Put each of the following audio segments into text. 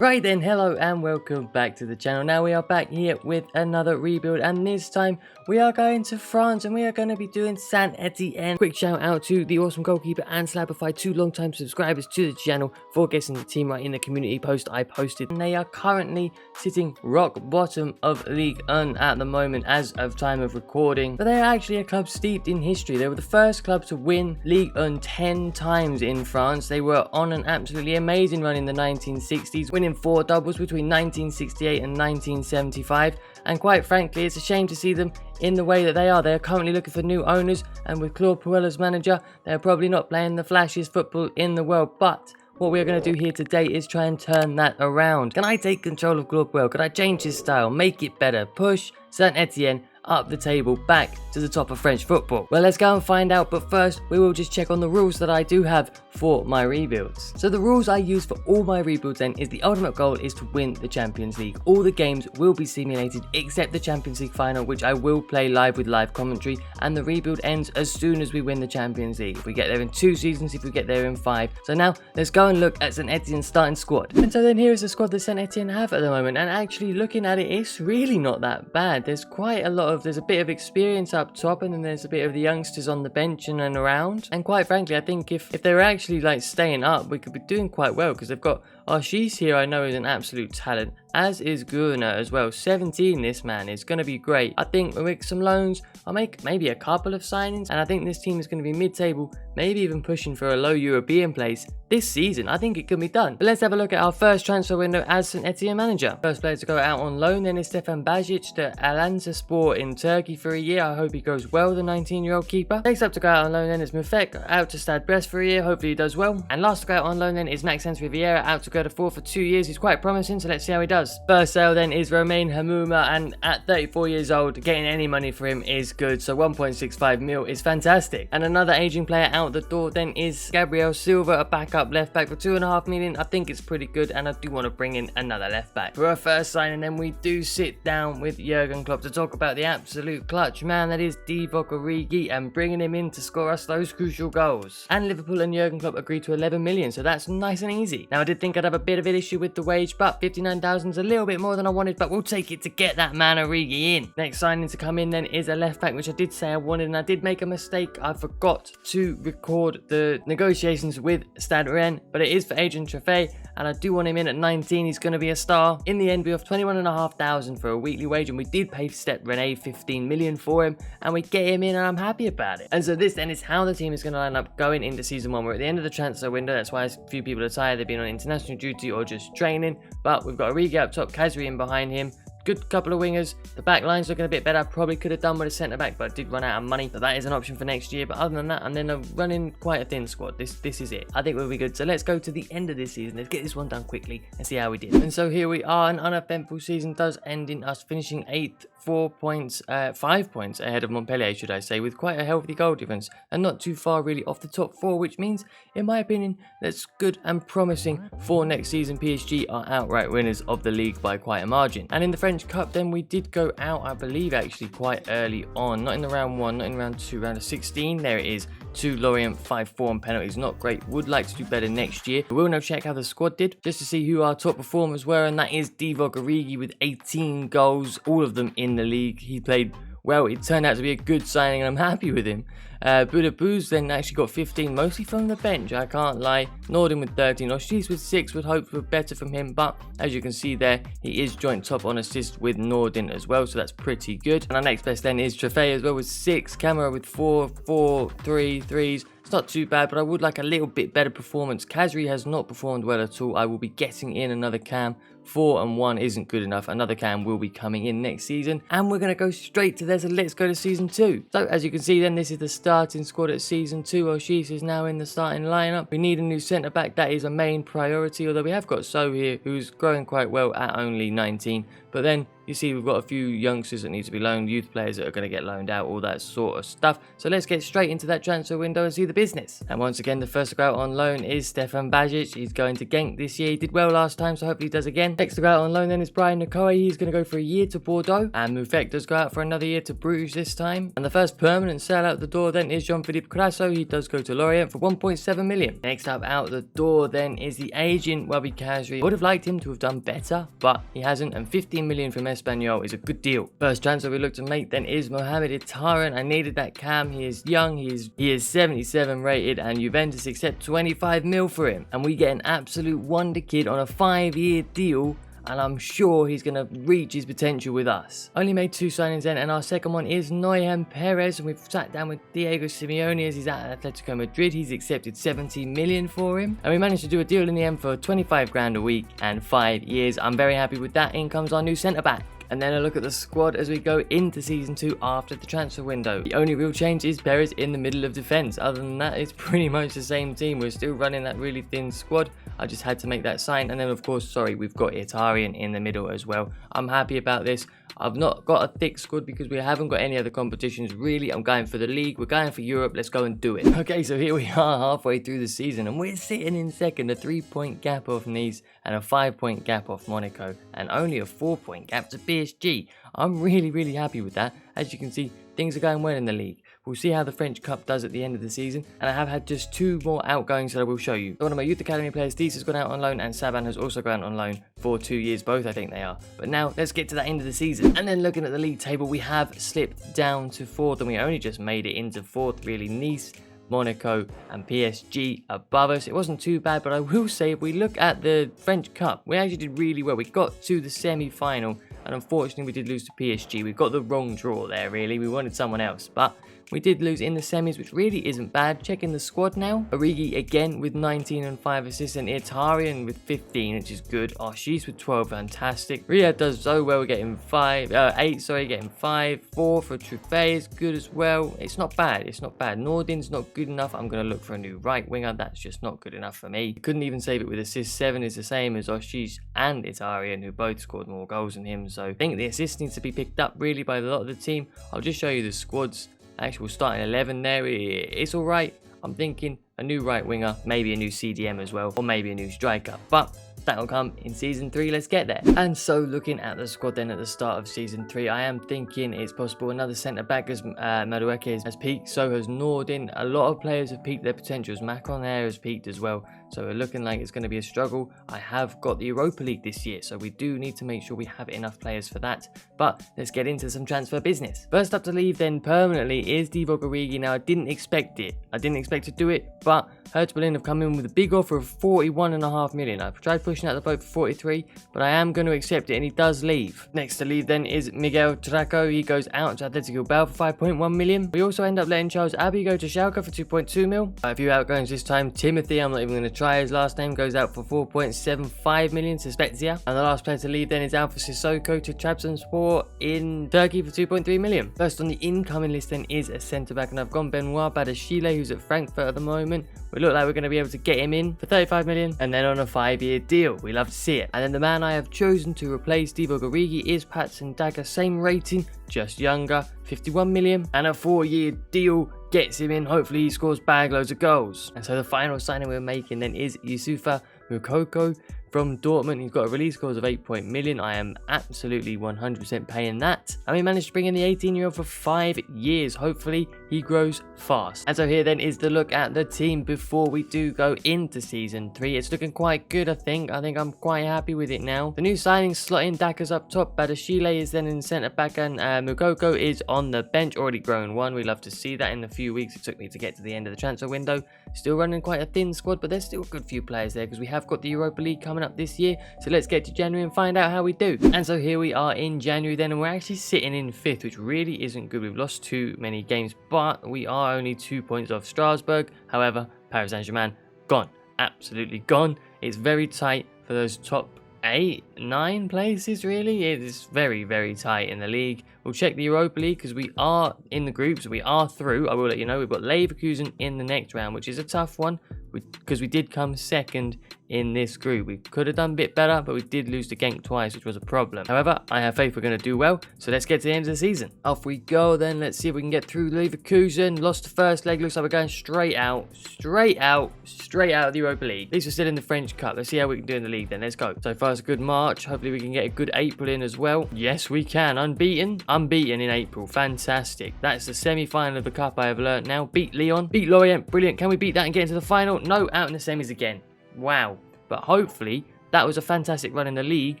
Right then, hello and welcome back to the channel. Now we are back here with another rebuild, and this time we are going to France and we are going to be doing St Etienne. Quick shout out to the awesome goalkeeper and Slabify, 2 long-time subscribers to the channel, for guessing the team right in the community post I posted. And they are currently sitting rock bottom of Ligue 1 at the moment as of time of recording. But they are actually a club steeped in history. They were the first club to win Ligue 1 10 times in France. They were on an absolutely amazing run in the 1960s, winning 4 doubles between 1968 and 1975, and quite frankly it's a shame to see them in the way that they are. They are currently looking for new owners, and with Claude Puel as manager, they're probably not playing the flashiest football in the world. But what we're going to do here today is try and turn that around. Can I take control of Claude Puel? Can I change his style, make it better, push St Etienne up the table back to the top of French football? Well, let's go and find out, but first we will just check on the rules that I do have for my rebuilds. So the rules I use for all my rebuilds then is the ultimate goal is to win the Champions League. All the games will be simulated except the Champions League final, which I will play live with live commentary, and the rebuild ends as soon as we win the Champions League. If we get there in 2 seasons, if we get there in 5. So now let's go and look at St Etienne's starting squad. And so then here is the squad that St Etienne have at the moment, and actually looking at it, it's really not that bad. There's quite a lot of, there's a bit of experience up top, and then there's a bit of the youngsters on the bench and around. And quite frankly, I think if they're actually like staying up, we could be doing quite well, because they've got Archis here. I know is an absolute talent, as is Gurner as well. 17, this man is going to be great. I think we'll make some loans, I'll make maybe a couple of signings, and I think this team is going to be mid-table, maybe even pushing for a low European place this season. I think it can be done. But let's have a look at our first transfer window as St Etienne manager. First player to go out on loan then is Stefan Bajic to Alansaspor in Turkey for a year. I hope he goes well, the 19-year-old keeper. Next up to go out on loan then is Mufek, out to Stade Brest for a year. Hopefully he does well. And last to go out on loan then is Maxence Riviera, out to go to 4 for 2 years. He's quite promising, so let's see how he does. First sale then is Romain Hamouma, and at 34 years old, getting any money for him is good, so 1.65 mil is fantastic. And another aging player out the door then is Gabriel Silva, a backup left back for 2.5 million. I think it's pretty good, and I do want to bring in another left back. For our first signing then, we do sit down with Jurgen Klopp to talk about the absolute clutch man that is Divock Origi, and bringing him in to score us those crucial goals. And Liverpool and Jurgen Klopp agreed to 11 million, so that's nice and easy. Now I did think I'd have a bit of an issue with the wage, but 59,000 is a little bit more than I wanted, but we'll take it to get that man Origi in. Next signing to come in then is a left back, which I did say I wanted, and I did make a mistake. I forgot to record the negotiations with Stade Rennes, but it is for Adrian Traffet, and I do want him in at 19. He's going to be a star. In the end, we have 21,500 for a weekly wage, and we did pay Stade Rennes 15 million for him, and we get him in, and I'm happy about it. And so this then is how the team is going to line up going into season 1. We're at the end of the transfer window. That's why a few people are tired. They've been on international duty or just training, but we've got Origi up top, Kazri in behind him. Good couple of wingers. The back line's looking a bit better. Probably could have done with a centre back, but I did run out of money. So that is an option for next year. But other than that, I'm then running quite a thin squad. This is it. I think we'll be good. So let's go to the end of this season. Let's get this one done quickly and see how we did. And so here we are. An uneventful season does end in us finishing 8th. 5 points ahead of Montpellier, should I say, with quite a healthy goal difference, and not too far really off the top 4, which means, in my opinion, that's good and promising for next season. PSG are outright winners of the league by quite a margin. And in the French Cup then, we did go out, I believe, actually quite early on, not in the round 1, not in round 2, round of 16, there it is, to Lorient 5-4 on penalties. Not great, would like to do better next year. But we'll now check how the squad did, just to see who our top performers were, and that is Divock Origi with 18 goals, all of them in the league. He played well. It turned out to be a good signing, and I'm happy with him. Budapest then actually got 15, mostly from the bench, I can't lie. Norden with 13, Oshis with 6, would hope for better from him, but as you can see there, he is joint top on assists with Norden as well, so that's pretty good. And our next best then is Traffet as well with 6, Camera with 4, 3 threes. It's not too bad, but I would like a little bit better performance. Kazri has not performed well at all. I will be getting in another cam. 4 and 1 isn't good enough. Another cam will be coming in next season, and we're going to go straight to there. So let's go to season 2. So as you can see then, this is the starting squad at season 2. Oshis is now in the starting lineup. We need a new centre back. That is a main priority, although we have got So here, who's growing quite well at only 19. But then you see we've got a few youngsters that need to be loaned, youth players that are going to get loaned out, all that sort of stuff. So let's get straight into that transfer window and see the business. And once again, the first to go out on loan is Stefan Bajic. He's going to Genk this year. He did well last time, so hopefully he does again. Next to go out on loan then is Brian Nakoe. He's going to go for a year to Bordeaux. And Mufek does go out for another year to Bruges this time. And the first permanent sale out the door then is Jean-Philippe Crasso. He does go to Lorient for 1.7 million. Next up out the door then is the agent Wabi Kazri. Would have liked him to have done better, but he hasn't, and 15 million from Espanyol is a good deal. First transfer we look to make then is Mohamed Ittaren. I needed that cam. He is young, he is 77 rated, and Juventus accept 25 mil for him. And we get an absolute wonder kid on a 5-year deal, and I'm sure he's going to reach his potential with us. Only made 2 signings then, and our second one is Noyan Perez, and we've sat down with Diego Simeone as he's at Atletico Madrid. He's accepted 70 million for him, and we managed to do a deal in the end for 25 grand a week and 5 years. I'm very happy with that. In comes our new centre-back. And then a look at the squad as we go into Season 2 after the transfer window. The only real change is Perez in the middle of defence. Other than that, it's pretty much the same team. We're still running that really thin squad. I just had to make that sign. And then, of course, we've got Ittaren in the middle as well. I'm happy about this. I've not got a thick squad because we haven't got any other competitions really. I'm going for the league. We're going for Europe. Let's go and do it. Okay, so here we are halfway through the season and we're sitting in second. A 3-point gap off Nice and a 5-point gap off Monaco and only a 4-point gap to PSG. I'm really happy with that. As you can see, things are going well in the league. We'll see how the French Cup does at the end of the season, and I have had just 2 more outgoings that I will show you. One of my youth academy players, Dees, has gone out on loan, and Saban has also gone out on loan for 2 years, both I think they are. But now let's get to that end of the season. And then looking at the league table, we have slipped down to 4th, and we only just made it into 4th really. Nice, Monaco and PSG above us. It wasn't too bad, but I will say if we look at the French Cup, we actually did really well. We got to the semi-final, and unfortunately we did lose to PSG. We got the wrong draw there really. We wanted someone else, but we did lose in the semis, which really isn't bad. Checking the squad now. Origi again with 19 and 5 assists, and Ittaren with 15, which is good. She's with 12, fantastic. Riyad does so well, getting 8, getting 5. 4 for Truffet is good as well. It's not bad, it's not bad. Nordin's not good enough. I'm going to look for a new right winger. That's just not good enough for me. Couldn't even save it with assists. 7 is the same as Oshish and Ittaren, who both scored more goals than him. So I think the assists needs to be picked up really by a lot of the team. I'll just show you the squads. Actually, we'll start in 11 there. It's all right. I'm thinking a new right winger, maybe a new CDM as well, or maybe a new striker. But that'll come in Season 3. Let's get there. And so looking at the squad then at the start of Season 3, I am thinking it's possible another centre-back as Madueke has peaked. So has Nordin. A lot of players have peaked their potentials. Macron there has peaked as well. So we're looking like it's going to be a struggle. I have got the Europa League this year, so we do need to make sure we have enough players for that. But let's get into some transfer business. First up to leave then permanently is Divock Origi. Now I didn't expect it. I didn't expect to do it, but Hertha Berlin have come in with a big offer of 41.5 million. I've tried pushing out the boat for 43, but I am going to accept it, and he does leave. Next to leave then is Miguel Traco. He goes out to Atletico Bilbao for 5.1 million. We also end up letting Charles Abbey go to Schalke for 2.2 mil. A few outgoings this time. Timothy, I'm not even going to try his last name, goes out for 4.75 million to Spezia. And the last player to leave then is Alpha Sissoko to Trabzonspor in Turkey for 2.3 million. First on the incoming list then is a centre-back, and I've gone Benoit Badashile, who's at Frankfurt at the moment. We look like we're going to be able to get him in for 35 million and then on a 5-year deal. We love to see it. And then the man I have chosen to replace Divock Origi is Patson Dagger, same rating, just younger, 51 million, and a 4-year deal gets him in. Hopefully he scores bag loads of goals. And so the final signing we're making then is Yusufa Moukoko from Dortmund. He's got a release clause of 8 million. I am absolutely 100% paying that. And we managed to bring in the 18-year-old for 5 years. Hopefully he grows fast. And so here then is the look at the team before we do go into Season 3. It's looking quite good, I think. I'm quite happy with it now. The new signings slot in. Daka's up top. Badashile is then in centre back, and Moukoko is on the bench. Already grown 1. We love to see that. In the few weeks it took me to get to the end of the transfer window. Still running quite a thin squad, but there's still a good few players there because we have got the Europa League coming up this year. So let's get to January and find out how we do. And so here we are in January then, and we're actually sitting in 5th, which really isn't good. We've lost too many games, but we are only 2 points off Strasbourg. However, Paris Saint-Germain gone, absolutely gone. It's very tight for those top 8, 9 places really. It is very tight in the league. We'll check the Europa League because we are in the groups. We are through. I will let you know we've got Leverkusen in the next round, which is a tough one. because we did come second in this group. We could have done a bit better, but we did lose to Genk twice, which was a problem. However, I have faith we're going to do well, so let's get to the end of the season. Off we go then. Let's see if we can get through Leverkusen. Lost the first leg. Looks like we're going straight out of the Europa League. At least we're still in the French Cup. Let's see how we can do in the league then. Let's go. So far it's a good March. Hopefully we can get a good April in as well. Yes, we can. Unbeaten in April. Fantastic. That's the semi-final of the cup, I have learnt now. Beat Lyon, beat Lorient. Brilliant. Can we beat that and get into the final? No, out in the semis again. Wow. But hopefully that was a fantastic run in the league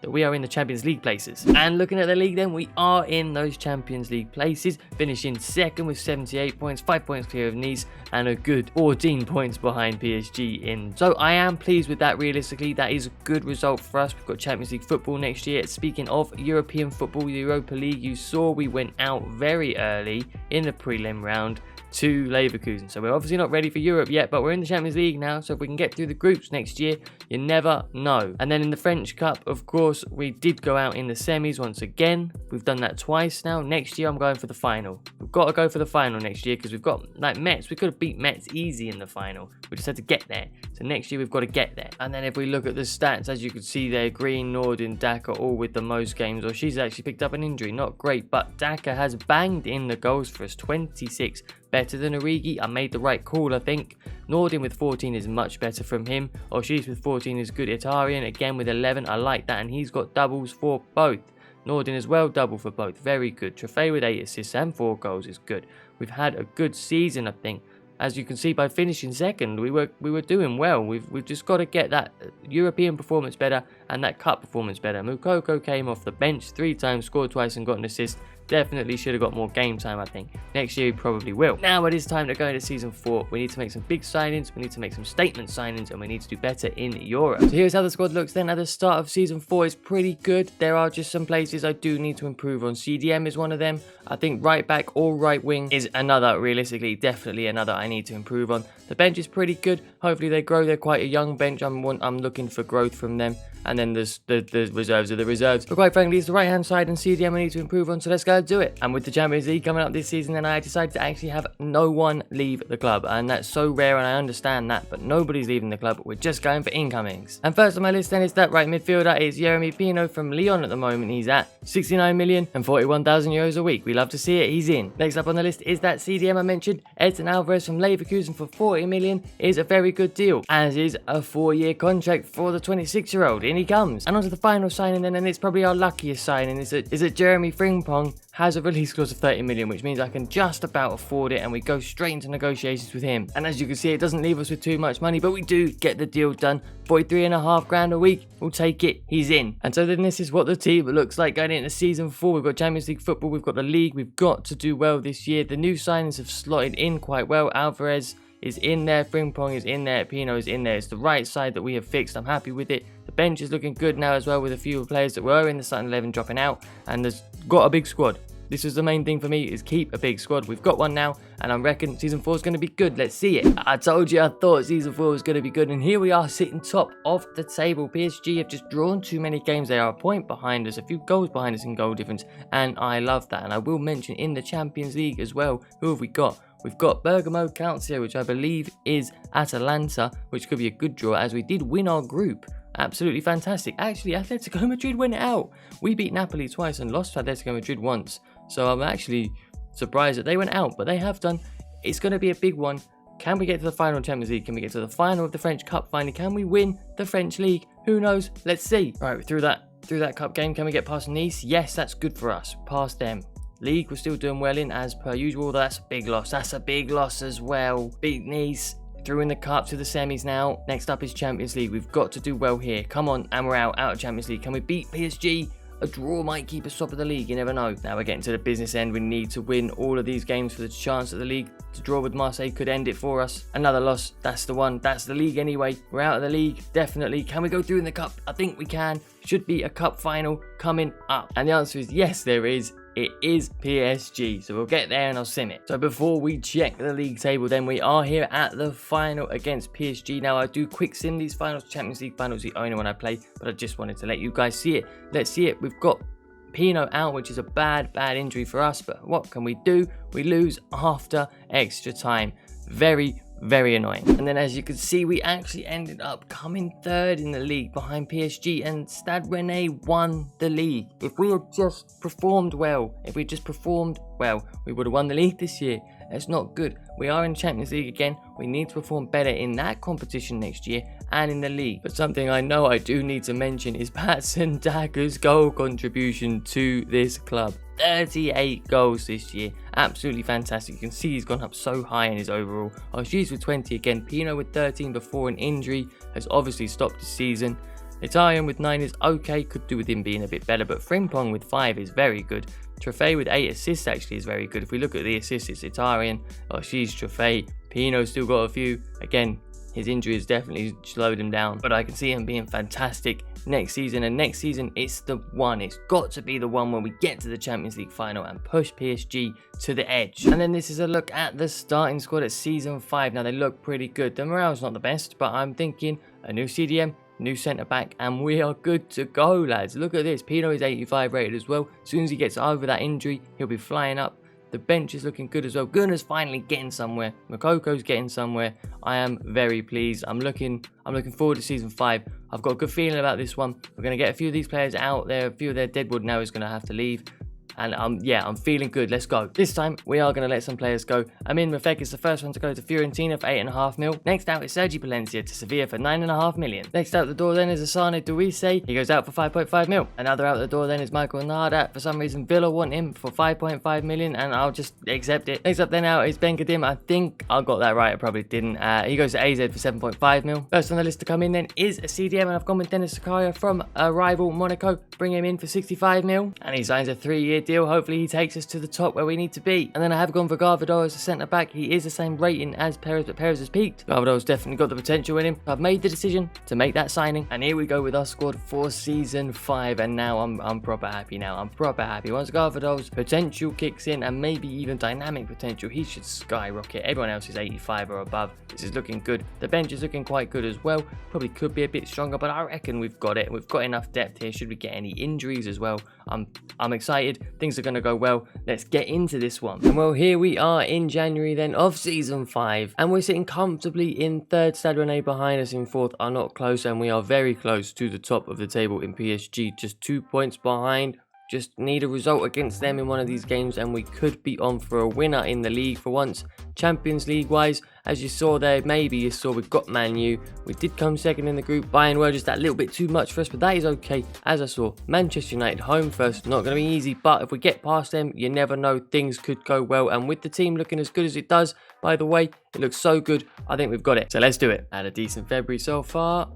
that we are in the Champions League places. And looking at the league then, we are in those Champions League places, finishing second with 78 points, 5 points clear of Nice, and a good 14 points behind PSG in. So I am pleased with that. Realistically, that is a good result for us. We've got Champions League football next year. Speaking of European football, the Europa League, you saw we went out very early in the prelim round to Leverkusen. So we're obviously not ready for Europe yet, but we're in the Champions League now, so if we can get through the groups next year, you never know. And then in the French Cup, of course, we did go out in the semis once again. We've done that twice now. Next year, I'm going for the final. We've got to go for the final next year because we've got, like, Metz. We could have beat Metz easy in the final. We just had to get there. So next year, we've got to get there. And then if we look at the stats, as you can see there, Green, Nordin, Daka all with the most games, or she's actually picked up an injury. Not great, but Daka has banged in the goals for us, 26. Better than Origi. I made the right call, I think. Nordin with 14 is much better from him. Oshis with 14 is good. Itarian again with 11. I like that, and he's got doubles for both. Nordin as well, double for both. Very good. Trofei with 8 assists and 4 goals is good. We've had a good season, I think. As you can see by finishing second, we were doing well. We've just got to get that European performance better and that cup performance better. Moukoko came off the bench 3 times, scored twice and got an assist. Definitely should have got more game time, I think. Next year, he probably will. Now it is time to go into Season 4. We need to make some big signings, we need to make some statement signings, and we need to do better in Europe. So here's how the squad looks then at the start of Season 4. It's pretty good. There are just some places I do need to improve on. CDM is one of them. I think right back or right wing is another, realistically, definitely another I need to improve on. The bench is pretty good. Hopefully they grow. They're quite a young bench. I'm looking for growth from them. And then there's the reserves are the reserves. But quite frankly, it's the right-hand side and CDM I need to improve on, so let's go do it. And with the Champions League coming up this season, then I decided to actually have no one leave the club. And that's so rare, and I understand that, but nobody's leaving the club. We're just going for incomings. And first on my list then is that right midfielder. It's Jeremy Pino from Lyon at the moment. He's at 69 million and 41,000 euros a week. We love to see it. He's in. Next up on the list is that CDM I mentioned. Edson Alvarez from Leverkusen for 40 million is a very good deal, as is a 4-year contract for the 26-year-old. In he comes. And on to the final signing then, and it's probably our luckiest signing, is that Jeremy Frimpong has a release clause of 30 million, which means I can just about afford it, and we go straight into negotiations with him. And as you can see, it doesn't leave us with too much money, but we do get the deal done. 43.5 grand a week. We'll take it. He's in. And so then this is what the team looks like going into Season 4. We've got Champions League football, we've got the league, we've got to do well this year. The new signings have slotted in quite well. Alvarez is in there, Frimpong is in there, Pino is in there. It's the right side that we have fixed. I'm happy with it. The bench is looking good now as well, with a few players that were in the starting 11 dropping out, and there's got a big squad. This is the main thing for me, is keep a big squad. We've got one now, and I reckon Season 4 is going to be good. Let's see it. I told you I thought Season 4 was going to be good, and here we are sitting top of the table. PSG have just drawn too many games. They are a point behind us, a few goals behind us in goal difference, and I love that. And I will mention in the Champions League as well, who have we got? We've got Bergamo Calcio, which I believe is Atalanta, which could be a good draw, as we did win our group. Absolutely fantastic. Actually, Atletico Madrid went out. We beat Napoli twice and lost to Atletico Madrid once. So I'm actually surprised that they went out, but they have done. It's going to be a big one. Can we get to the final Champions League? Can we get to the final of the French Cup finally? Can we win the French League? Who knows? Let's see. Right, through that cup game, can we get past Nice? Yes, that's good for us. Past them. League, we're still doing well in as per usual. That's a big loss. That's a big loss as well. Beat Nice. Through in the cup to the semis now. Next up is Champions League. We've got to do well here. Come on, and we're out of Champions League. Can we beat PSG? A draw might keep us top of the league, you never know. Now we're getting to the business end. We need to win all of these games for the chance that the league to draw with Marseille could end it for us. Another loss, that's the one. That's the league anyway. We're out of the league, definitely. Can we go through in the cup? I think we can. Should be a cup final coming up. And the answer is yes, there is. It is PSG, so we'll get there and I'll sim it. So before we check the league table, then we are here at the final against PSG. Now I do quick sim these finals. Champions League finals, the only one I play, but I just wanted to let you guys see it. Let's see it. We've got Pino out, which is a bad injury for us, but what can we do? We lose after extra time. Very Very annoying. And then as you can see, we actually ended up coming third in the league behind PSG, and Stade Rennais won the league. If we had just performed well, we would have won the league this year. That's not good. We are in Champions League again. We need to perform better in that competition next year and in the league. But something I know I do need to mention is Patson Dagger's goal contribution to this club. 38 goals this year. Absolutely fantastic. You can see he's gone up so high in his overall. She's with 20 again. Pino with 13 before an injury has obviously stopped the season. Italian with 9 is okay. Could do with him being a bit better. But Frimpong with 5 is very good. Trofei with 8 assists actually is very good. If we look at the assists, it's Italian, she's Trofei. Pino's still got a few. Again, his injury has definitely slowed him down, but I can see him being fantastic next season. And next season, it's the one. It's got to be the one where we get to the Champions League final and push PSG to the edge. And then this is a look at the starting squad at season 5. Now, they look pretty good. The morale's not the best, but I'm thinking a new CDM, new centre back, and we are good to go, lads. Look at this. Pino is 85 rated as well. As soon as he gets over that injury, he'll be flying up. The bench is looking good as well. Gunner's finally getting somewhere. Mokoko's getting somewhere. I am very pleased. I'm looking forward to season 5. I've got a good feeling about this one. We're going to get a few of these players out there. A few of their deadwood now is going to have to leave. And yeah, I'm feeling good. Let's go. This time, we are going to let some players go. Amin Mafek is the first one to go to Fiorentina for 8.5 mil. Next out is Sergi Palencia to Sevilla for 9.5 million. Next out the door then is Asane Duise. He goes out for 5.5 mil. Another out the door then is Michael Nardat. For some reason, Villa want him for 5.5 million, and I'll just accept it. Next up then out is Ben Kadim. I think I got that right. I probably didn't. He goes to AZ for 7.5 mil. First on the list to come in then is a CDM, and I've gone with Dennis Zakaria from a rival Monaco. Bring him in for 65 mil, and he signs a 3-year deal. Hopefully he takes us to the top where we need to be. And then I have gone for Garvado as a centre back. He is the same rating as Perez, but Perez has peaked. Garvado's definitely got the potential in him. I've made the decision to make that signing, and here we go with our squad for season 5. And now I'm proper happy now. I'm proper happy. Once Garvado's potential kicks in, and maybe even dynamic potential, he should skyrocket. Everyone else is 85 or above. This is looking good. The bench is looking quite good as well. Probably could be a bit stronger, but I reckon we've got it. We've got enough depth here. Should we get any injuries as well? I'm excited. Things are going to go well. Let's get into this one. And well, here we are in January then of season 5, and we're sitting comfortably in 3rd. Stade Rennais behind us in 4th are not close, and we are very close to the top of the table in PSG, just 2 points behind. Just need a result against them in one of these games, and we could be on for a winner in the league for once. Champions League wise, as you saw there, maybe you saw we've got Man U. We did come 2nd in the group. Bayern were just that little bit too much for us, but that is okay. As I saw, Manchester United home first, not going to be easy, but if we get past them, you never know, things could go well. And with the team looking as good as it does, by the way, it looks so good, I think we've got it. So let's do it. Had a decent February so far.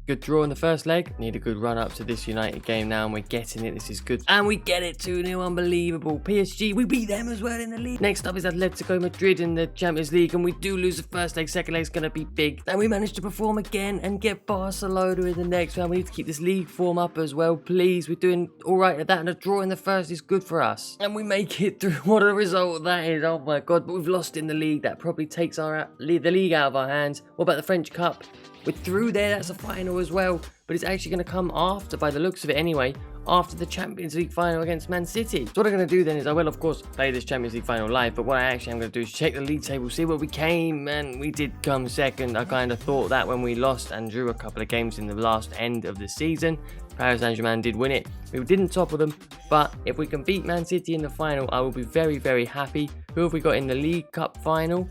Good draw in the first leg. Need a good run up to this United game now, and we're getting it. This is good. And we get it 2-0. Unbelievable. PSG, we beat them as well in the league. Next up is Atletico Madrid in the Champions League, and we do lose the first leg. Second leg's going to be big. Then we managed to perform again and get Barcelona in the next round. We need to keep this league form up as well, please. We're doing all right at that, and a draw in the first is good for us. And we make it through. What a result that is. Oh my God. But we've lost in the league. That probably takes the league out of our hands. What about the French Cup? We're through there, that's a final as well, but it's actually going to come after, by the looks of it anyway, after the Champions League final against Man City. So what I'm going to do then is I will, of course, play this Champions League final live, but what I actually am going to do is check the league table, see where we came, and we did come 2nd. I kind of thought that when we lost and drew a couple of games in the last end of the season. Paris Saint-Germain did win it. We didn't topple them, but if we can beat Man City in the final, I will be very, very happy. Who have we got in the League Cup final?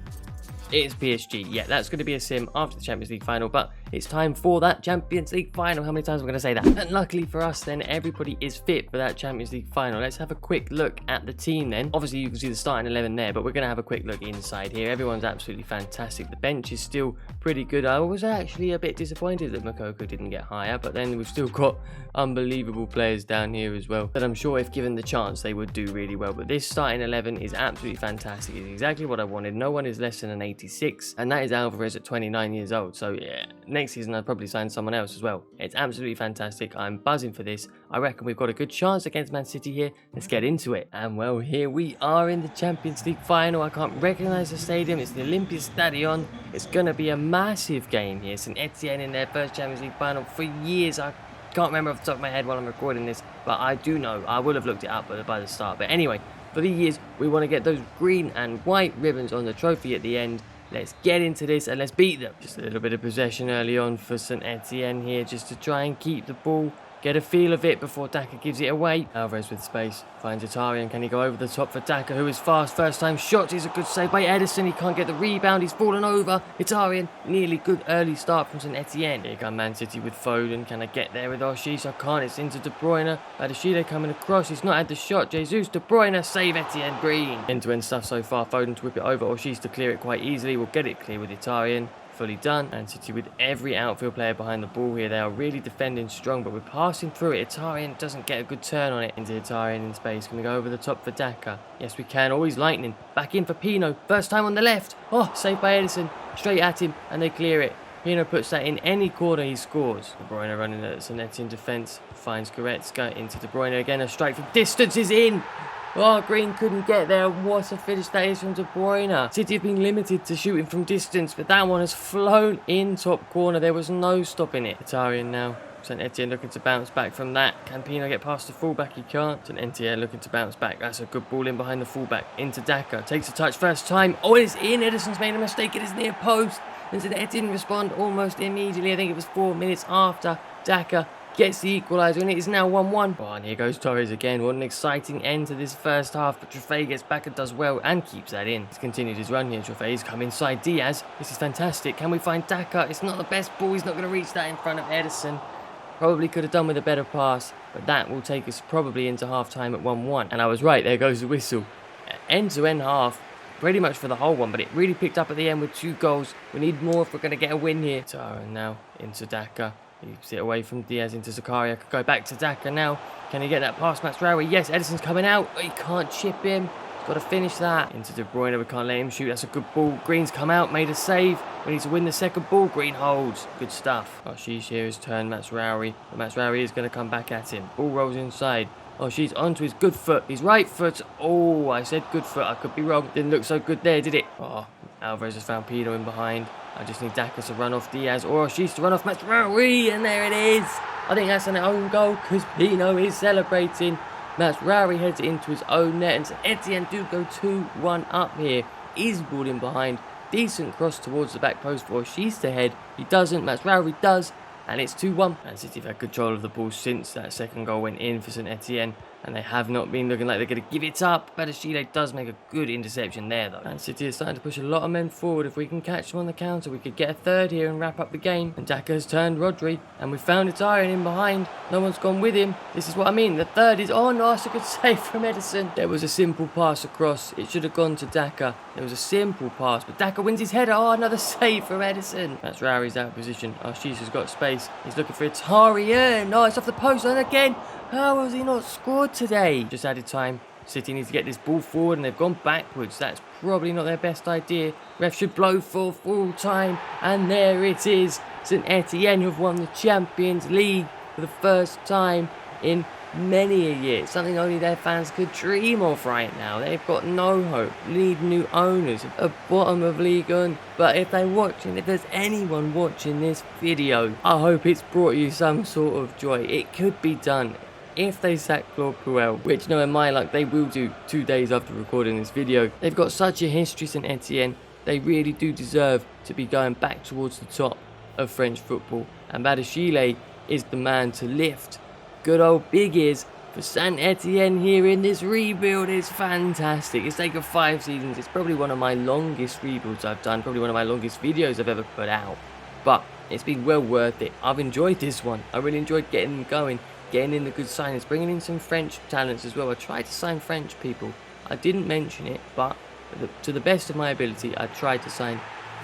It's PSG. Yeah, that's going to be a sim after the Champions League final, but it's time for that Champions League final. How many times am I going to say that? And luckily for us then, everybody is fit for that Champions League final. Let's have a quick look at the team then. Obviously, you can see the starting 11 there, but we're going to have a quick look inside here. Everyone's absolutely fantastic. The bench is still pretty good. I was actually a bit disappointed that Moukoko didn't get higher, but then we've still got unbelievable players down here as well that I'm sure if given the chance, they would do really well. But this starting 11 is absolutely fantastic. It's exactly what I wanted. No one is less than an 86, and that is Alvarez at 29 years old. So yeah, next season I'll probably sign someone else as well. It's absolutely fantastic. I'm buzzing for this. I reckon we've got a good chance against Man City here. Let's get into it. And well, here we are in the Champions League final. I can't recognize the stadium. It's the Olympia Stadion. It's going to be a massive game here. St Etienne in their first Champions League final for years. I can't remember off the top of my head while I'm recording this, but I do know. I will have looked it up by the start. But anyway, for the years, we want to get those green and white ribbons on the trophy at the end. Let's get into this and let's beat them. Just a little bit of possession early on for St Etienne here, just to try and keep the ball, get a feel of it before Daka gives it away. Alvarez with space, finds Itarian. Can he go over the top for Daka, who is fast? First time shot is a good save by Edison. He can't get the rebound, he's fallen over. Itarian, nearly good early start from St Etienne. Here come Man City with Foden. Can I get there with Ashish? I can't, it's into De Bruyne. Badashile coming across, he's not had the shot. Jesus, De Bruyne, save Etienne Green. End-to-end stuff so far. Foden to whip it over, Ashish to clear it quite easily. We'll get it clear with Itarian. Fully done. And City with every outfield player behind the ball here. They are really defending strong, but we're passing through it. Itarian doesn't get a good turn on it. Into Itarian in space. Can we go over the top for Daka? Yes, we can. Always lightning. Back in for Pino. First time on the left. Oh, saved by Edison. Straight at him, and they clear it. Pino puts that in any corner, he scores. De Bruyne running at St Etienne defence. Finds Goretzka into De Bruyne again. A strike from distance is in. Oh, Green couldn't get there. What a finish that is from De Bruyne. City have been limited to shooting from distance, but that one has flown in top corner. There was no stopping it. Itarian now. St Etienne looking to bounce back from that. Can Pino get past the fullback? He can't. St Etienne looking to bounce back. That's a good ball in behind the fullback. Into Daka. Takes a touch first time. Oh, it's in. Edison's made a mistake. It is near post. And St Etienne respond almost immediately. I think it was 4 minutes after. Daka gets the equaliser, and it is now 1-1. Oh, and here goes Torres again. What an exciting end to this first half. But Trofei gets back and does well and keeps that in. He's continued his run here. Trofei's come inside Diaz. This is fantastic. Can we find Daka? It's not the best ball. He's not going to reach that in front of Edison. Probably could have done with a better pass, but that will take us probably into half-time at 1-1. And I was right. There goes the whistle. End-to-end half. Pretty much for the whole one, but it really picked up at the end with 2 goals. We need more if we're going to get a win here. Tara now into Daka. Keeps it away from Diaz into Zakaria. Could go back to Daka now. Can he get that past Matsraoui? Yes, Edison's coming out. He can't chip him. He's got to finish that. Into De Bruyne. We can't let him shoot. That's a good ball. Green's come out, made a save. We need to win the second ball. Green holds. Good stuff. Ashish here has turned Matsraoui. But Matsraoui is going to come back at him. Ball rolls inside. Oh, she's onto his good foot. His right foot. Oh, I said good foot. I could be wrong. Didn't look so good there, did it? Oh, Alvarez has found Pino in behind. I just need Daka to run off Diaz, or she's to run off Matsraoui, and there it is. I think that's an own goal because Pino is celebrating. Matsraoui heads it into his own net, and St Etienne do go 2-1 up here. Is ball in behind. Decent cross towards the back post for she's to head. He doesn't. Matsraoui does. And it's 2-1. And City have had control of the ball since that second goal went in for St Etienne. And they have not been looking like they're going to give it up. Badashile does make a good interception there, though. And City is starting to push a lot of men forward. If we can catch them on the counter, we could get a third here and wrap up the game. And Daka has turned Rodri. And we found Itarian in behind. No one's gone with him. This is what I mean. The third is... Oh, no, that's a good save from Edison. There was a simple pass across. It should have gone to Daka. There was a simple pass. But Daka wins his header. Oh, another save from Edison. That's Rauri's out of position. Ashish has got space. He's looking for Itarian. No, it's off the post. And again... How has he not scored today? Just added time. City needs to get this ball forward and they've gone backwards. That's probably not their best idea. Ref should blow for full time. And there it is. St Etienne have won the Champions League for the first time in many a year. Something only their fans could dream of right now. They've got no hope. Need new owners at the bottom of Ligue 1. But if they're watching, if there's anyone watching this video, I hope it's brought you some sort of joy. It could be done. If they sack Claude Puel, which knowing my luck they will do 2 days after recording this video. They've got such a history, St Etienne. They really do deserve to be going back towards the top of French football. And Badashile is the man to lift. Good old big ears for St Etienne here in this rebuild. Is fantastic. It's taken 5 seasons. It's probably one of my longest rebuilds I've done. Probably one of my longest videos I've ever put out. But it's been well worth it. I've enjoyed this one. I really enjoyed getting them going. Getting in the good signings, bringing in some French talents as well. I tried to sign French people. I didn't mention it, but to the best of my ability, I tried to sign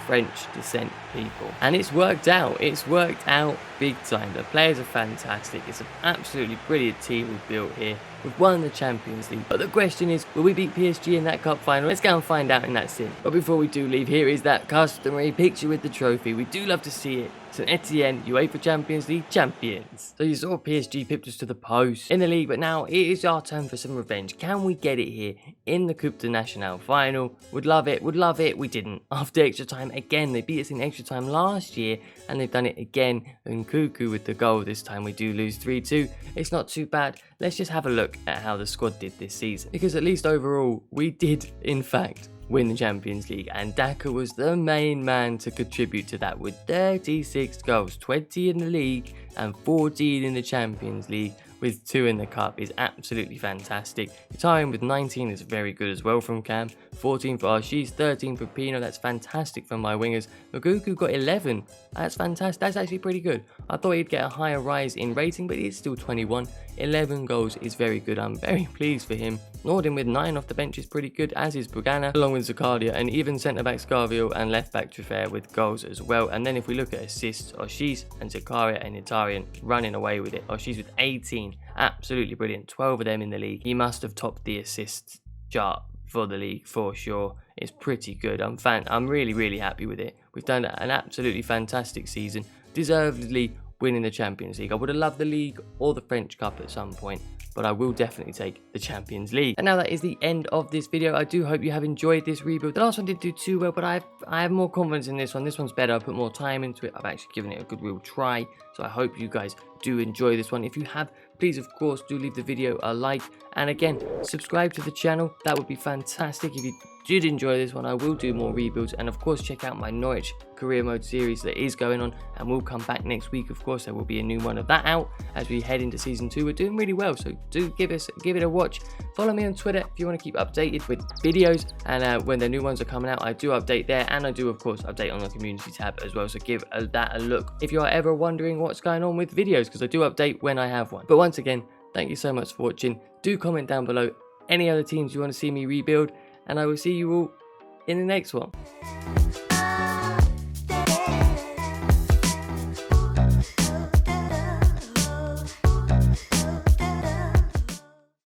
French descent people. And it's worked out. It's worked out big time. The players are fantastic. It's an absolutely brilliant team we've built here. We've won the Champions League. But the question is, will we beat PSG in that cup final? Let's go and find out in that sim. But before we do leave, here is that customary picture with the trophy. We do love to see it. St Etienne, UEFA Champions League champions. So you saw PSG pipped us to the post in the league, but now it is our turn for some revenge. Can we get it here in the Coupe de National final? Would love it, would love it. We didn't. After extra time again, they beat us in extra time last year, and they've done it again. And Cuckoo with the goal. This time we do lose 3-2. It's not too bad. Let's just have a look at how the squad did this season, because at least overall we did in fact win the Champions League, and Daka was the main man to contribute to that with 36 goals, 20 in the league and 14 in the Champions League, with 2 in the cup is absolutely fantastic. Tying with 19 is very good as well from Cam, 14 for Arshis, 13 for Pino, that's fantastic from my wingers. Maguku got 11, that's fantastic, that's actually pretty good. I thought he'd get a higher rise in rating, but he's still 21. 11 goals is very good, I'm very pleased for him. Nordin with 9 off the bench is pretty good, as is Bugana, along with Zakaria, and even centre-back Scarville and left-back Triffer with goals as well. And then if we look at assists, Arshis and Zakaria and Itarian running away with it. Arshis with 18, absolutely brilliant, 12 of them in the league. He must have topped the assists chart for the league for sure. It's pretty good. I'm really happy with it. We've done an absolutely fantastic season, deservedly winning the Champions League. I would have loved the League or the French Cup at some point, but I will definitely take the Champions League. And now that is the end of this video. I do hope you have enjoyed this rebuild. The last one didn't do too well, but I have more confidence in this one. This one's better. I put more time into it. I've actually given it a good real try. So I hope you guys do enjoy this one. If you have, please of course do leave the video a like, and again subscribe to the channel. That would be fantastic. If you did enjoy this one, I will do more rebuilds, and of course check out my Norwich career mode series that is going on, and we'll come back next week. Of course there will be a new one of that out as we head into season 2. We're doing really well, so do give it a watch. Follow me on Twitter if you want to keep updated with videos, and when the new ones are coming out I do update there, and I do of course update on the community tab as well, so give that a look if you are ever wondering what's going on with videos, because I do update when I have one. But once again, thank you so much for watching. Do comment down below any other teams you want to see me rebuild, and I will see you all in the next one.